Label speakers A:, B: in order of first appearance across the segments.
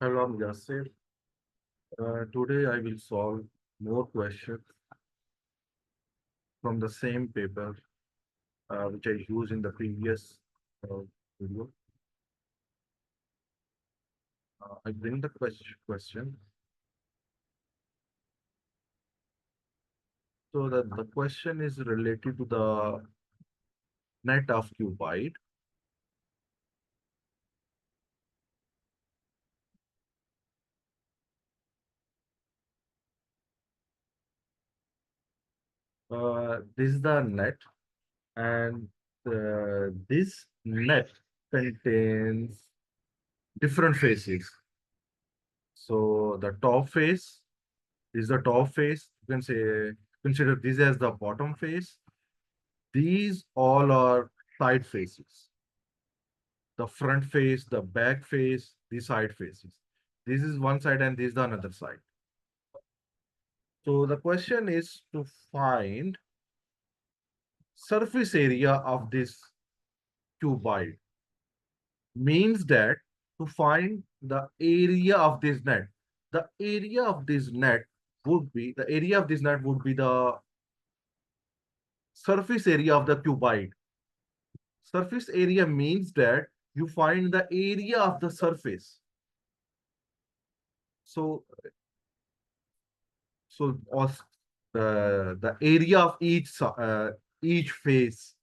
A: Hello, I'm Yasir. Today I will solve more questions from the same paper which I used in the previous uh, video. I bring the question. So the question is related to the net of cuboid. This is the net, and this net contains different faces. So the top face is the top face. You can say consider this as the bottom face. These all are side faces. The front face, the back face, the side faces. This is one side and this is the another side. So the question is to find surface area of this cuboid. Means that to find the area of this net. The area of this net would be the surface area of the cuboid. Surface area means that you find the area of the surface. So, also the area of each face.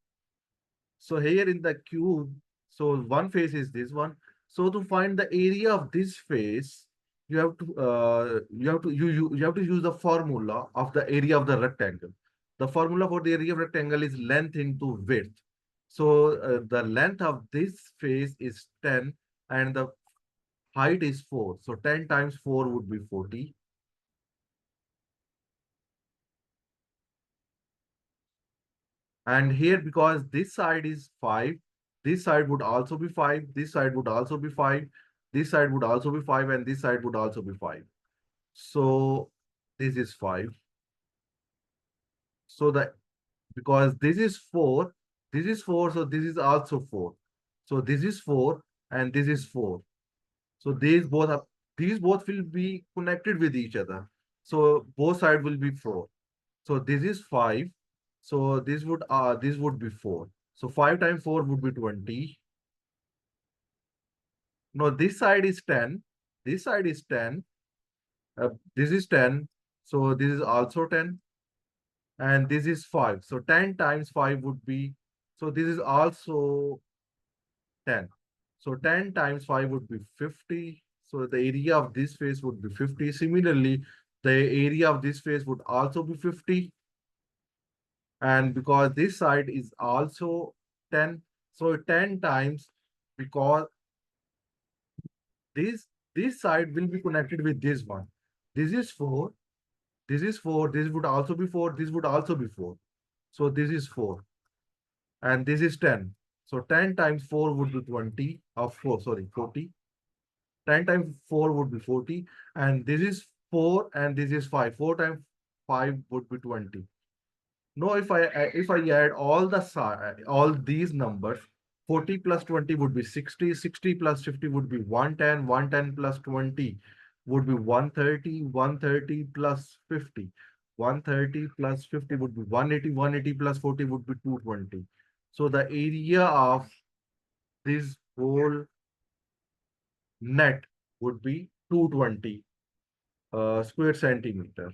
A: So here in the cube, so one face is this one. So to find the area of this face, you have to use the formula of the area of the rectangle. The formula for the area of rectangle is length into width. So the length of this face is 10 and the height is 4. So 10 times 4 would be 40. And here, because this side is 5, this side would also be 5, this side would also be 5, this side would also be 5, and this side would also be 5. So this is 5. So that because this is 4, so this is also 4. So this is 4 and this is 4. So these both will be connected with each other. So both sides will be 4. So this is 5. So this would be 4. So 5 times 4 would be 20. No, this side is 10. This side is 10. This is 10. So this is also 10. And this is 5. So 10 times 5 would be, so this is also 10. So 10 times 5 would be 50. So the area of this face would be 50. Similarly, the area of this face would also be 50. And because this side is also 10, so 10 times, because this this side will be connected with this one. This is 4, this is 4, this would also be 4, this would also be 4. So this is 4 and this is 10. So 10 times 4 would be 20 of 4, sorry, 40. 10 times 4 would be 40 and this is 4 and this is 5. 4 times 5 would be 20. Now, if I add all these numbers, 40 plus 20 would be 60, 60 plus 50 would be 110, 110 plus 20 would be 130, 130 plus 50, 130 plus 50 would be 180, 180 plus 40 would be 220. So the area of this whole net would be 220 square centimeter.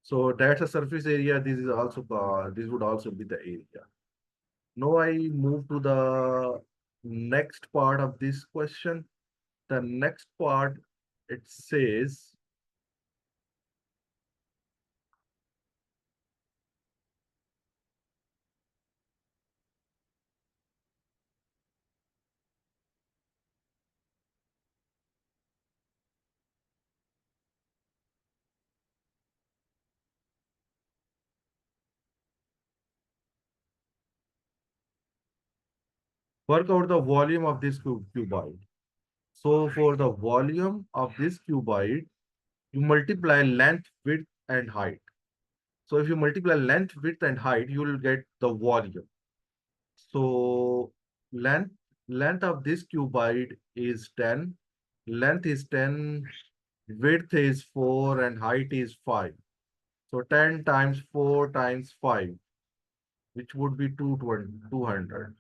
A: So that's a surface area. This would also be the area. Now I move to the next part of this question. The next part, it says, work out the volume of this cuboid. So for the volume of this cuboid, you multiply length, width, and height. So if you multiply length, width, and height, you will get the volume. So length, Length of this cuboid is 10. Length is 10, width is 4, and height is 5. So 10 times 4 times 5, which would be 200.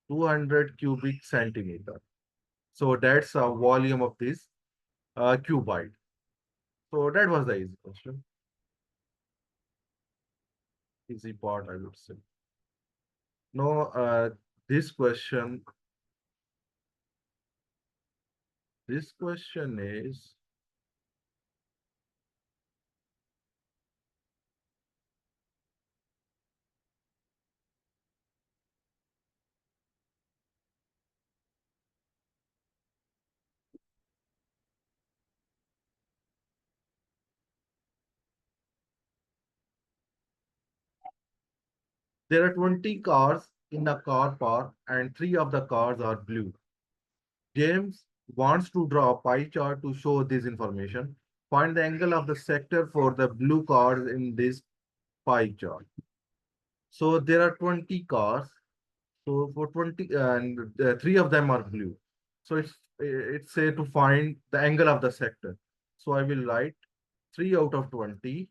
A: 200 cubic centimeter. So that's a volume of this cuboid. So that was the easy question. Easy part, I would say. No, this question, this question is, there are 20 cars in a car park and 3 of the cars are blue. James wants to draw a pie chart to show this information. Find the angle of the sector for the blue cars in this pie chart. So there are 20 cars. So for 20, and 3 of them are blue. So it's say to find the angle of the sector. So I will write 3 out of 20.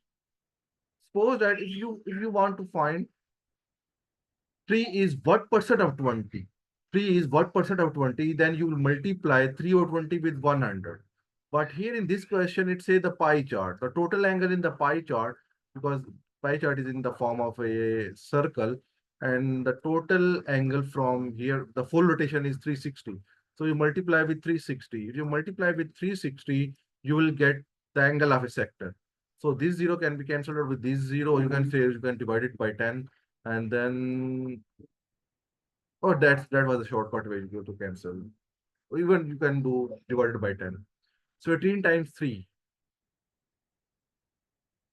A: Suppose that if you want to find 3 is what percent of 20? 3 is what percent of 20? Then you will multiply 3 over 20 with 100. But here in this question, it says the pie chart. The total angle in the pie chart, because pie chart is in the form of a circle, and the total angle from here, the full rotation is 360. So you multiply with 360. If you multiply with 360, you will get the angle of a sector. So this 0 can be cancelled out with this 0. You can say you can divide it by 10, and then, oh, that was a shortcut way you go to cancel. Or even you can do divided by 10. So 18 times 3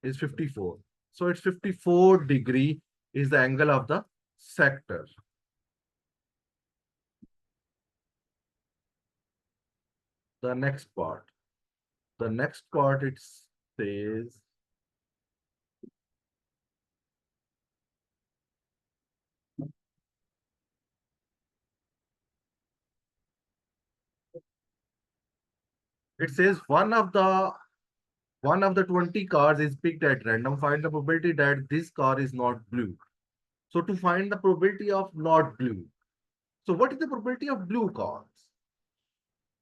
A: is 54. So it's 54 degree is the angle of the sector. The next part. The next part, it says, one of the 20 cars is picked at random. Find the probability that this car is not blue. So to find the probability of not blue. So what is the probability of blue cars?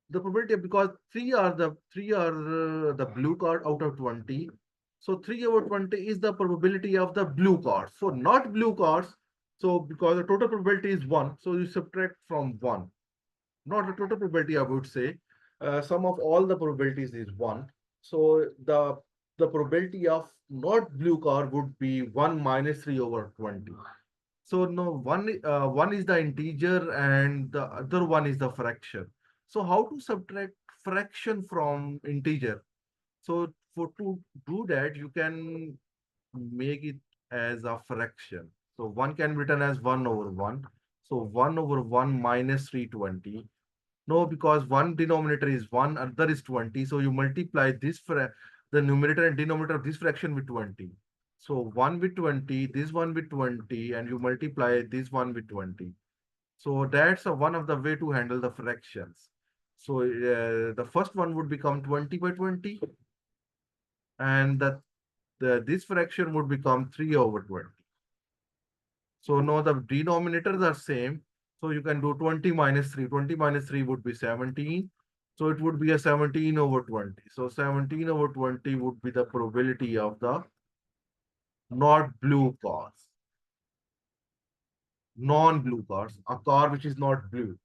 A: The probability, because three are the blue card out of 20. So 3 over 20 is the probability of the blue cards. So not blue cards. So because the total probability is 1, so you subtract from 1. Not the total probability, I would say. Sum of all the probabilities is 1. So the probability of not blue card would be 1 minus 3 over 20. So no, one is the integer and the other one is the fraction. So how to subtract fraction from integer? So for to do that, you can make it as a fraction. So one can be written as 1 over 1. So 1 over 1 minus 320. No, because one denominator is 1, other is 20. So you multiply the numerator and denominator of this fraction with 20. So 1 with 20, this one with 20, and you multiply this one with 20. So that's one of the way to handle the fractions. So the first one would become 20 by 20, and this fraction would become 3 over 20. So now the denominators are same. So you can do 20 minus 3. 20 minus 3 would be 17. So it would be a 17 over 20. So 17 over 20 would be the probability of the not blue cars. Non-blue cars, a car which is not blue.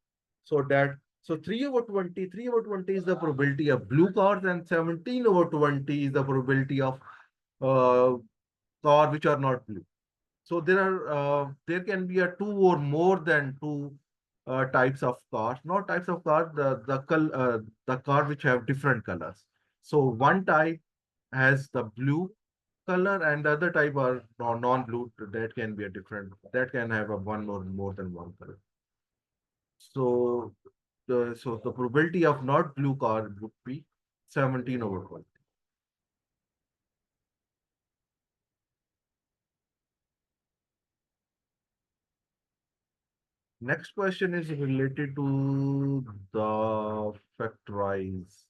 A: So 3 over 20, 3 over 20 is the probability of blue cars, and 17 over 20 is the probability of uh, car which are not blue. So there can be a two or more than two types of cars. Not types of cars, the car which have different colors. So one type has the blue color, and the other type are non-blue. That can be a different. That can have a one or more than one color. So the probability of not blue car would be 17 over 20. Next question is related to the factorize.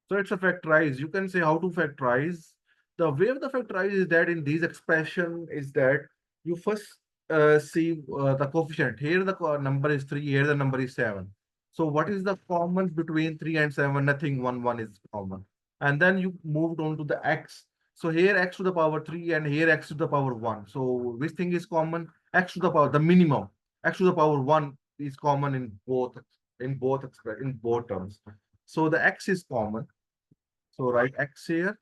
A: So it's a factorize. You can say how to factorize. The way of the factorize is that in these expression is that you first see the coefficient. Here the number is 3, here the number is 7. So what is the common between 3 and 7? Nothing, 1 is common. And then you moved on to the x. So here x to the power 3 and here x to the power 1. So which thing is common? X to the power, the minimum. X to the power 1 is common in both terms. So the x is common. So write x here,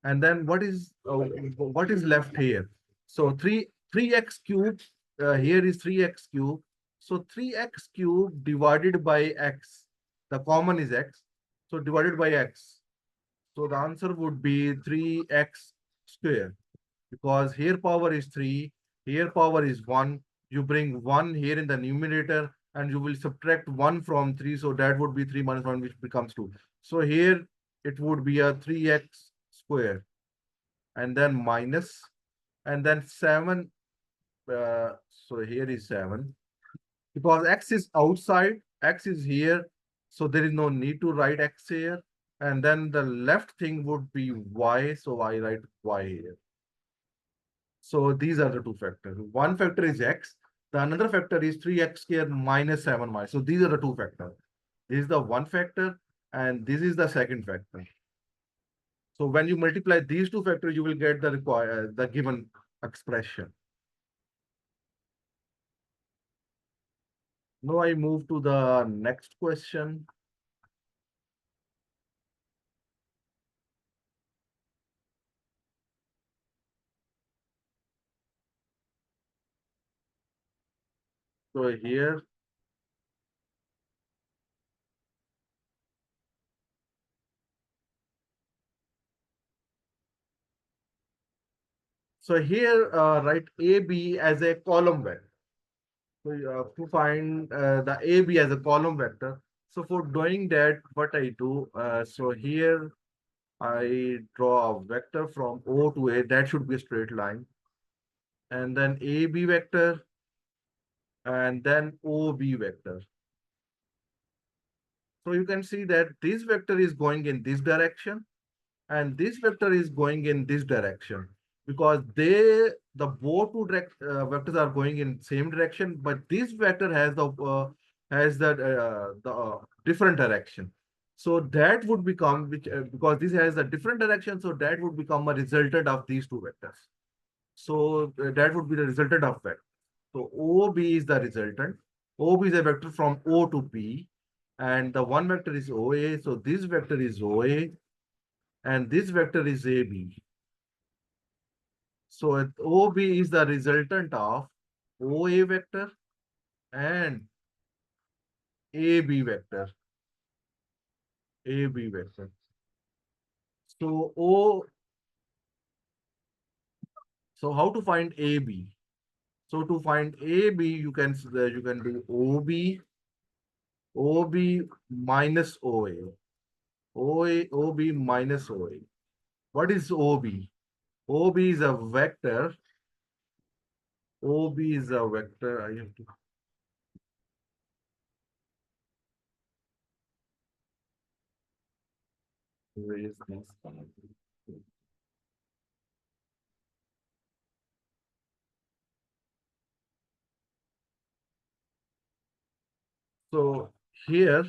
A: and then what is left here? So three x cubed. Here is 3x cubed. So 3x cubed divided by x. The common is x. So divided by x. So the answer would be 3x square, because here power is 3, here power is 1. You bring 1 here in the numerator and you will subtract 1 from 3. So that would be 3 minus 1, which becomes 2. So here it would be a 3x square, and then minus, and then 7. So here is 7. Because x is outside, x is here. So there is no need to write x here. And then the left thing would be y. So I write y here. So these are the two factors. One factor is x. The another factor is 3x square minus 7y. So these are the two factors. This is the one factor and this is the second factor. So when you multiply these two factors, you will get the given expression. Now I move to the next question. So here, write AB as a column vector. So you have to find the AB as a column vector. So for doing that, what I do, so here I draw a vector from O to A. That should be a straight line. And then AB vector, and then OB vector. So you can see that this vector is going in this direction and this vector is going in this direction, because the both two vectors are going in same direction, but this vector has the different direction. So that would become because this has a different direction, so that would become a resultant of these two vectors. So that would be the resultant of vector. So OB is the resultant. OB is a vector from O to P, and the one vector is OA. So this vector is OA, and this vector is AB. So OB is the resultant of OA vector and AB vector. AB vector. So so how to find AB? So to find AB, you can do OB minus OA. OB minus OA. What is OB? OB is a vector. OB is a vector. I have to raise this. So here,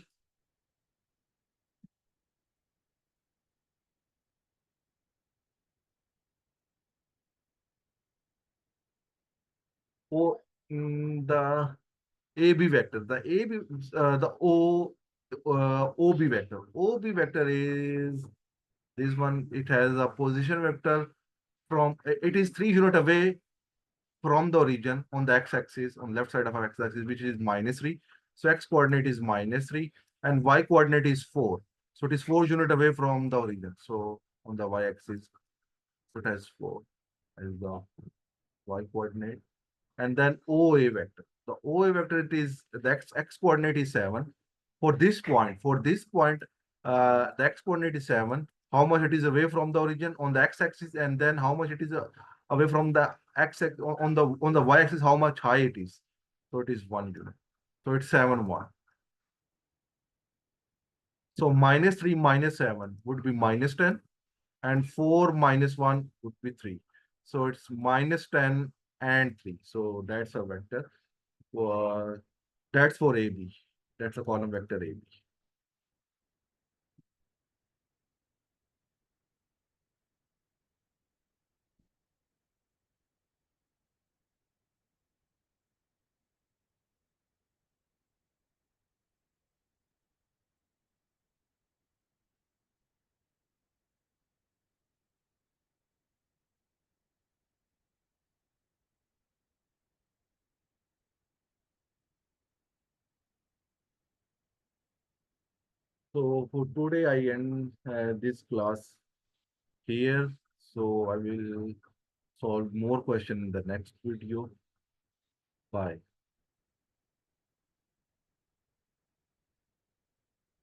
A: O the AB vector, OB vector. OB vector is this one. It has a position vector it is 3 unit away from the origin on the x-axis, on left side of our x-axis, which is -3. So x coordinate is -3 and y coordinate is 4. So it is 4 unit away from the origin. So on the y-axis, so it has 4 as the y coordinate. And then OA vector. The OA vector, it is the x coordinate is 7 For this point, the x coordinate is 7. How much it is away from the origin on the x-axis, and then how much it is away from the x on the y-axis, how much high it is. So it is 1 unit. So it's 7, 1. So -3 -7 would be -10, and 4 -1 would be 3. So it's -10 and 3. So that's a vector. Uh, that's for AB. That's a column vector AB. So for today, I end this class here. So I will solve more question in the next video. Bye.